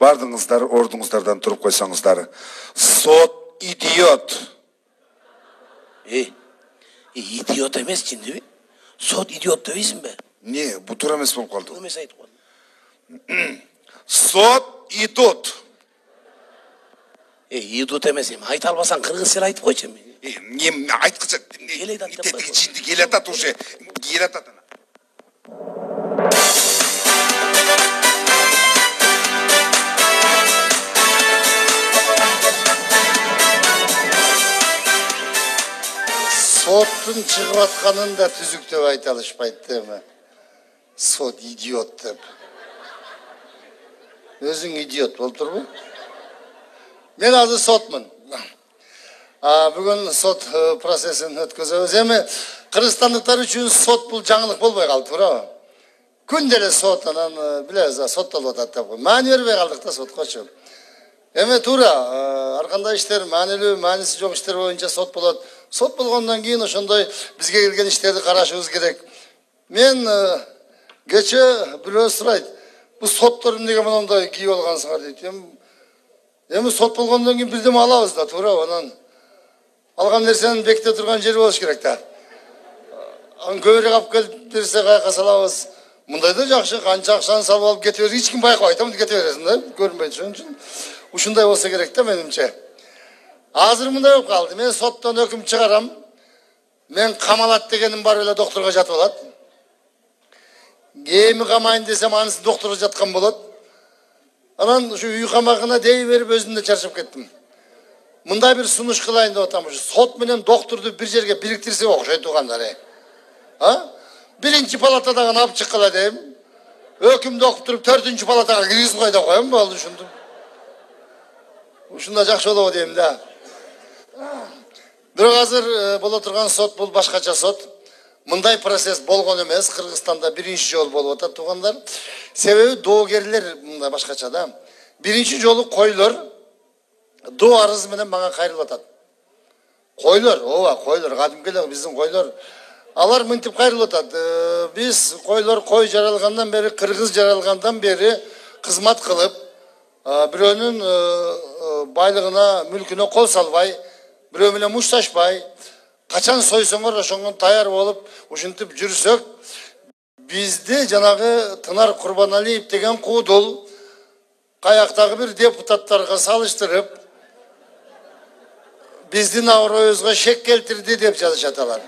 Бардыңыздар, ордуңуздардан туруп койсоңуздар. Сот идиот. Идиот эмес чындыбы? Сот идиот дебейсиң бе? Не, бу туура эмес болуп калды. Эмес айтып кой. Сот идиот. Идиот эмес эми айта албасаң кыргыз эле айтып койчу эми. Эми айткыча. Келет айтып Тетиги жинди келатат уже. Келатат. Соттың шығып атқанын да түзік деп айта алышпайды деме. Сот идиот деп. Өзің идиот болып тұр бу? Мен азыр сотмын. Бүгін сот процесін өткіземіз. Эми кыргызстандыктар үчүн сот бул жаңылык болбой калды, туурабы? Күнделе сот анан билебиз, соттолуп атат деп. Маани бербей калдык да соткочу. Эми туура, ар кандай иштер маанилүү, мааниси жок иштер боюнча сот болот. Сот болгондон кийин ошондой бизге келген иштерди карашыбыз керек. Мен кече бирөө сурайт. Бу соттор эмнеге мондай кийип алгансыңар дейт. Эми сот болгондон кийин бирдеме алабыз да, туура. Анан алган нерсени беките турган жери болуш керек да. Анан көбүрөөк алып келип берсе каяка салабыз. Мындай да жакшы, канча акчаны салып алып кете берсе, эч ким байкабайт, кете бересиң да, көрүнбөйт. Ошон үчүн ушундай болсо керек да менимче. Азыр мындай болуп калды. Мен соттон өкүм чыгарам. Мен камалат дегеним бар эле докторго жатып алат. Эми камайын десем анысы докторго жаткан болот. Анан ушу үй камагына дей берип өзүм да чарчап кеттим. Мындай бир сунуш кылайын деп атам. Сот менен докторду бир жерге бириктирсе окшойт туугандар. Биринчи палатадагы алып чыккыла дейм. Өкүмдү окуп туруп 4-чү палатага киргизип койду коем, болду ушунду. Ушунда жакшы болобу дейм да. Бирок азыр боло турган сот бул башкача сот. Мындай процесс болгон эмес, Кыргызстанда биринчи жолу болуп атат туугандар. Себеби доогерлер мындай башкача да. Биринчи жолу койлор доо арыз менен мага кайрылып атат. Койлор, ооба, койлор, кадимки эле биздин койлор. Алар мынтип кайрылып атат. Биз койлор кой жаралгандан бери, кыргыз жаралгандан бери кызмат кылып, бирөөнүн байлыгына, мүлкүнө кол салбай, бирөө менен мушташпай, качан сойсоңор ошоңго даяр болуп, ушинтип жүрсөк, бизди жанагы Тынар Курбаналиев деген куудул каяктагы бир депутаттарга салыштырып, биздин аброюбузга шек келтирди деп жазышат алар.